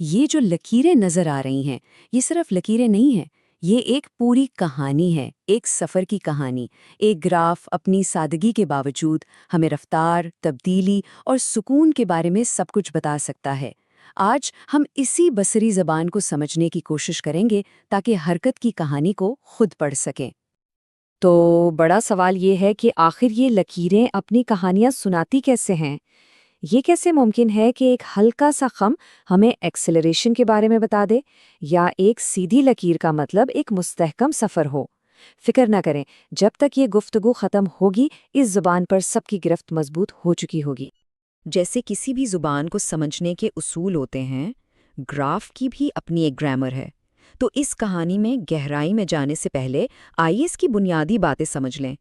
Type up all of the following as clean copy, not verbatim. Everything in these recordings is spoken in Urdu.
یہ جو لکیریں نظر آ رہی ہیں، یہ صرف لکیریں نہیں ہیں، یہ ایک پوری کہانی ہے، ایک سفر کی کہانی۔ ایک گراف اپنی سادگی کے باوجود ہمیں رفتار، تبدیلی اور سکون کے بارے میں سب کچھ بتا سکتا ہے۔ آج ہم اسی بصری زبان کو سمجھنے کی کوشش کریں گے تاکہ حرکت کی کہانی کو خود پڑھ سکیں۔ تو بڑا سوال یہ ہے کہ آخر یہ لکیریں اپنی کہانیاں سناتی کیسے ہیں؟ یہ کیسے ممکن ہے کہ ایک ہلکا سا خم ہمیں ایکسلریشن کے بارے میں بتا دے، یا ایک سیدھی لکیر کا مطلب ایک مستحکم سفر ہو؟ فکر نہ کریں، جب تک یہ گفتگو ختم ہوگی اس زبان پر سب کی گرفت مضبوط ہو چکی ہوگی۔ جیسے کسی بھی زبان کو سمجھنے کے اصول ہوتے ہیں، گراف کی بھی اپنی ایک گرامر ہے۔ تو اس کہانی میں گہرائی میں جانے سے پہلے آئیے اس کی بنیادی باتیں سمجھ لیں،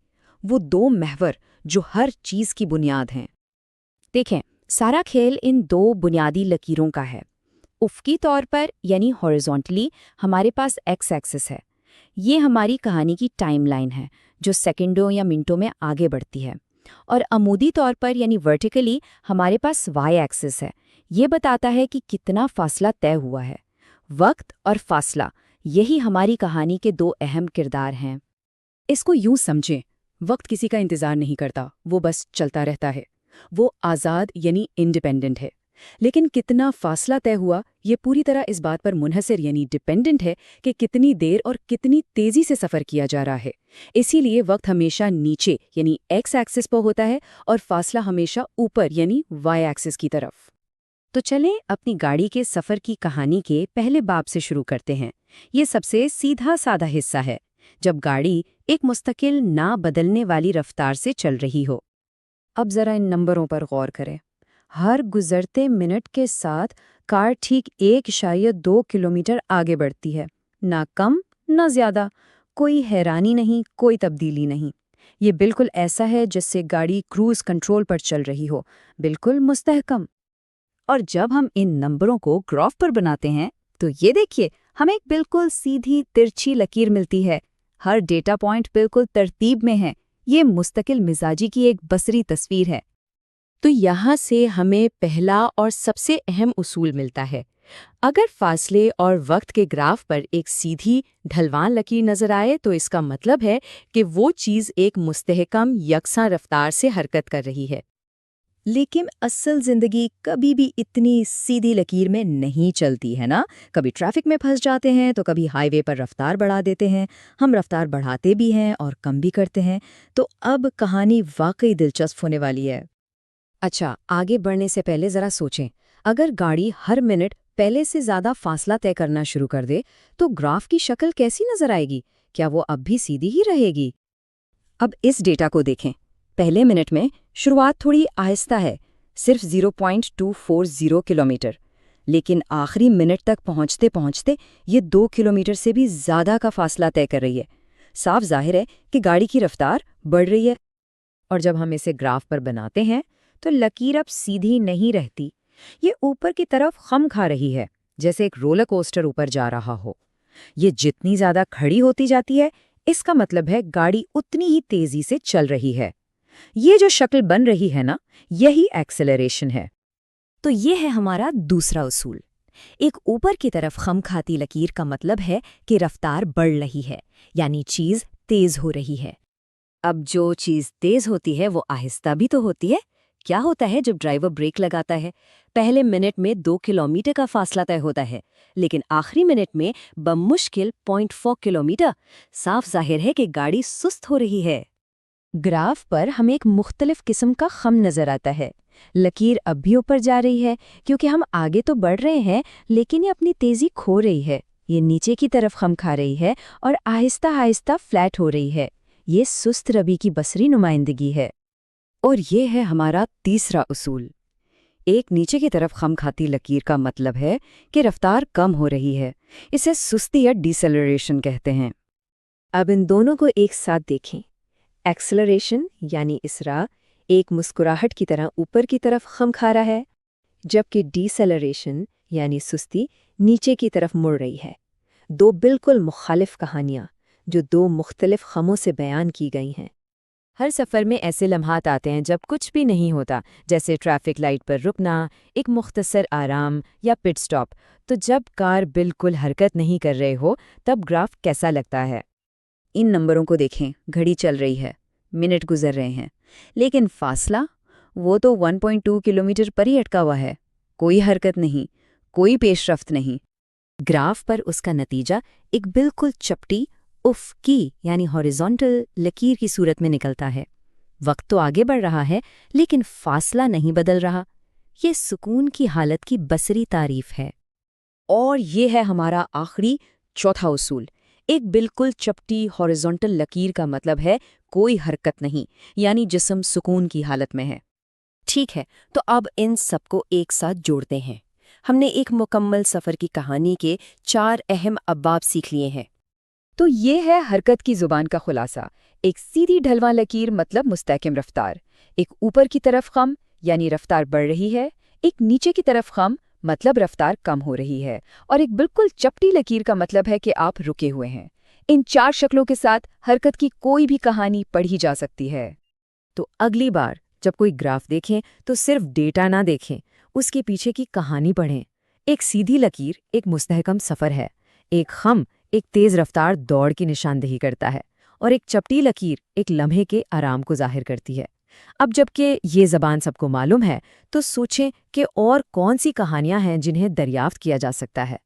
وہ دو محور جو ہر چیز کی بنیاد ہیں۔ دیکھیں، سارا کھیل ان دو بنیادی لکیروں کا ہے۔ افقی طور پر یعنی ہاریزونٹلی ہمارے پاس ایکس ایکسس ہے، یہ ہماری کہانی کی ٹائم لائن ہے جو سیکنڈوں یا منٹوں میں آگے بڑھتی ہے، اور عمودی طور پر یعنی ورٹیکلی ہمارے پاس وائی ایکسس ہے، یہ بتاتا ہے کہ کتنا فاصلہ طے ہوا ہے۔ وقت اور فاصلہ، یہی ہماری کہانی کے دو اہم کردار ہیں۔ اس کو یوں سمجھیں، وقت کسی کا انتظار نہیں کرتا، وہ بس چلتا رہتا ہے۔ وہ آزاد یعنی انڈیپینڈنٹ ہے، لیکن کتنا فاصلہ طے ہوا یہ پوری طرح اس بات پر منحصر یعنی ڈیپینڈنٹ ہے کہ کتنی دیر اور کتنی تیزی سے سفر کیا جا رہا ہے۔ اسی لیے وقت ہمیشہ نیچے یعنی ایکس ایکسس پر ہوتا ہے اور فاصلہ ہمیشہ اوپر یعنی وائی ایکسس کی طرف۔ تو چلیں اپنی گاڑی کے سفر کی کہانی کے پہلے باب سے شروع کرتے ہیں۔ یہ سب سے سیدھا سادہ حصہ ہے، جب گاڑی ایک مستقل نہ بدلنے والی رفتار سے چل رہی ہو۔ اب ذرا ان نمبروں پر غور کریں۔ ہر گزرتے منٹ کے ساتھ کار ٹھیک 1.2 کلومیٹر آگے بڑھتی ہے، نہ کم نہ زیادہ، کوئی حیرانی نہیں، کوئی تبدیلی نہیں۔ یہ بالکل ایسا ہے جس سے گاڑی کروز کنٹرول پر چل رہی ہو، بالکل مستحکم۔ اور جب ہم ان نمبروں کو گراف پر بناتے ہیں تو یہ دیکھیے، ہمیں ایک بالکل سیدھی ترچھی لکیر ملتی ہے۔ ہر ڈیٹا پوائنٹ بالکل ترتیب میں ہے۔ یہ مستقل مزاجی کی ایک بصری تصویر ہے۔ تو یہاں سے ہمیں پہلا اور سب سے اہم اصول ملتا ہے۔ اگر فاصلے اور وقت کے گراف پر ایک سیدھی ڈھلوان لکیر نظر آئے تو اس کا مطلب ہے کہ وہ چیز ایک مستحکم یکساں رفتار سے حرکت کر رہی ہے۔ لیکن اصل زندگی کبھی بھی اتنی سیدھی لکیر میں نہیں چلتی ہے نا۔ کبھی ٹریفک میں پھنس جاتے ہیں تو کبھی ہائی وے پر رفتار بڑھا دیتے ہیں۔ ہم رفتار بڑھاتے بھی ہیں اور کم بھی کرتے ہیں۔ تو اب کہانی واقعی دلچسپ ہونے والی ہے۔ اچھا، آگے بڑھنے سے پہلے ذرا سوچیں، اگر گاڑی ہر منٹ پہلے سے زیادہ فاصلہ طے کرنا شروع کر دے تو گراف کی شکل کیسی نظر آئے گی؟ کیا وہ اب بھی سیدھی ہی رہے گی؟ اب اس ڈیٹا کو دیکھیں۔ پہلے منٹ میں شروعات تھوڑی آہستہ ہے، صرف 0.240 کلومیٹر، لیکن آخری منٹ تک پہنچتے پہنچتے یہ 2 کلومیٹر سے بھی زیادہ کا فاصلہ طے کر رہی ہے۔ صاف ظاہر ہے کہ گاڑی کی رفتار بڑھ رہی ہے۔ اور جب ہم اسے گراف پر بناتے ہیں تو لکیر اب سیدھی نہیں رہتی، یہ اوپر کی طرف خم کھا رہی ہے، جیسے ایک رولر کوسٹر اوپر جا رہا ہو۔ یہ جتنی زیادہ کھڑی ہوتی جاتی ہے، اس کا مطلب ہے گاڑی اتنی ہی تیزی سے چل رہی ہے۔ یہ جو شکل بن رہی ہے نا، یہی ایکسلریشن ہے۔ تو یہ ہے ہمارا دوسرا اصول۔ ایک اوپر کی طرف خم کھاتی لکیر کا مطلب ہے کہ رفتار بڑھ رہی ہے، یعنی چیز تیز ہو رہی ہے۔ اب جو چیز تیز ہوتی ہے وہ آہستہ بھی تو ہوتی ہے۔ کیا ہوتا ہے جب ڈرائیور بریک لگاتا ہے؟ پہلے منٹ میں 2 کلومیٹر کا فاصلہ طے ہوتا ہے، لیکن آخری منٹ میں بمشکل 0.4 کلومیٹر۔ صاف ظاہر ہے کہ گاڑی سست ہو رہی ہے۔ گراف پر ہمیں ایک مختلف قسم کا خم نظر آتا ہے۔ لکیر اب بھی اوپر جا رہی ہے کیونکہ ہم آگے تو بڑھ رہے ہیں، لیکن یہ اپنی تیزی کھو رہی ہے۔ یہ نیچے کی طرف خم کھا رہی ہے اور آہستہ آہستہ فلیٹ ہو رہی ہے۔ یہ سست روی کی بصری نمائندگی ہے۔ اور یہ ہے ہمارا تیسرا اصول۔ ایک نیچے کی طرف خم کھاتی لکیر کا مطلب ہے کہ رفتار کم ہو رہی ہے۔ اسے سستی یا ڈیسیلریشن کہتے ہیں۔ اب ان دونوں کو ایک ساتھ دیکھیں۔ ایکسلریشن یعنی اسراء ایک مسکراہٹ کی طرح اوپر کی طرف خم کھا رہا ہے، جبکہ ڈیسیلریشن یعنی سستی نیچے کی طرف مڑ رہی ہے۔ دو بالکل مخالف کہانیاں جو دو مختلف خموں سے بیان کی گئی ہیں۔ ہر سفر میں ایسے لمحات آتے ہیں جب کچھ بھی نہیں ہوتا، جیسے ٹریفک لائٹ پر رکنا، ایک مختصر آرام یا پٹ سٹاپ۔ تو جب کار بالکل حرکت نہیں کر رہے ہو تب گراف کیسا لگتا ہے؟ ان نمبروں کو دیکھیں، گھڑی چل رہی ہے، منٹ گزر رہے ہیں، لیکن فاصلہ وہ تو 1.2 کلومیٹر پر ہی اٹکا ہوا ہے، کوئی حرکت نہیں، کوئی پیش رفت نہیں۔ گراف پر اس کا نتیجہ ایک بالکل چپٹی افقی یعنی ہاریزونٹل لکیر کی صورت میں نکلتا ہے۔ وقت تو آگے بڑھ رہا ہے لیکن فاصلہ نہیں بدل رہا۔ یہ سکون کی حالت کی بصری تعریف ہے۔ اور یہ ہے ہمارا آخری چوتھا اصول۔ ایک بالکل چپٹی ہاریزونٹل لکیر کا مطلب ہے کوئی حرکت نہیں، یعنی جسم سکون کی حالت میں ہے۔ ٹھیک ہے، تو اب ان سب کو ایک ساتھ جوڑتے ہیں۔ ہم نے ایک مکمل سفر کی کہانی کے 4 اہم ابواب سیکھ لیے ہیں۔ تو یہ ہے حرکت کی زبان کا خلاصہ۔ ایک سیدھی ڈھلواں لکیر مطلب مستحکم رفتار، ایک اوپر کی طرف خم یعنی رفتار بڑھ رہی ہے، ایک نیچے کی طرف خم مطلب رفتار کم ہو رہی ہے، اور ایک بالکل چپٹی لکیر کا مطلب ہے کہ آپ رکے ہوئے ہیں۔ ان 4 شکلوں کے ساتھ حرکت کی کوئی بھی کہانی پڑھی جا سکتی ہے۔ تو اگلی بار جب کوئی گراف دیکھیں تو صرف ڈیٹا نہ دیکھیں، اس کے پیچھے کی کہانی پڑھیں۔ ایک سیدھی لکیر ایک مستحکم سفر ہے، ایک خم ایک تیز رفتار دوڑ کی نشاندہی کرتا ہے، اور ایک چپٹی لکیر ایک لمحے کے آرام کو ظاہر کرتی ہے۔ اب جب کہ یہ زبان سب کو معلوم ہے تو سوچیں کہ اور کون سی کہانیاں ہیں جنہیں دریافت کیا جا سکتا ہے۔